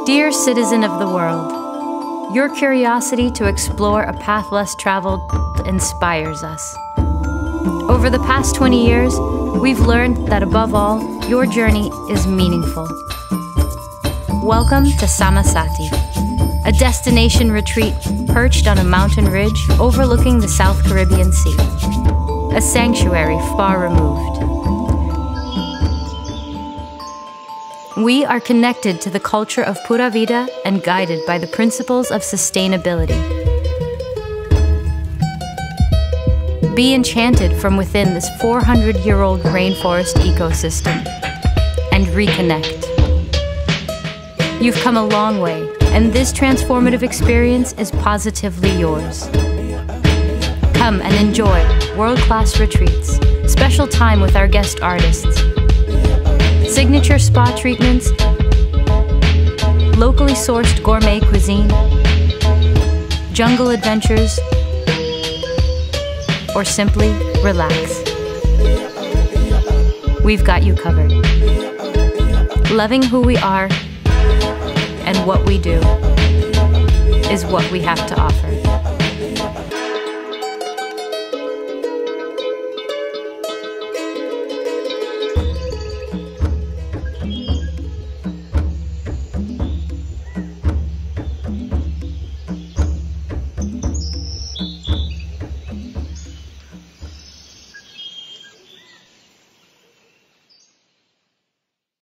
Dear citizen of the world, your curiosity to explore a path less traveled inspires us. Over the past 20 years, we've learned that above all, your journey is meaningful. Welcome to Samasati, a destination retreat perched on a mountain ridge overlooking the South Caribbean Sea, a sanctuary far removed. We are connected to the culture of Pura Vida and guided by the principles of sustainability. Be enchanted from within this 400-year-old rainforest ecosystem and reconnect. You've come a long way, and this transformative experience is positively yours. Come and enjoy world-class retreats, special time with our guest artists, signature spa treatments, locally sourced gourmet cuisine, jungle adventures, or simply relax. We've got you covered. Loving who we are and what we do is what we have to offer.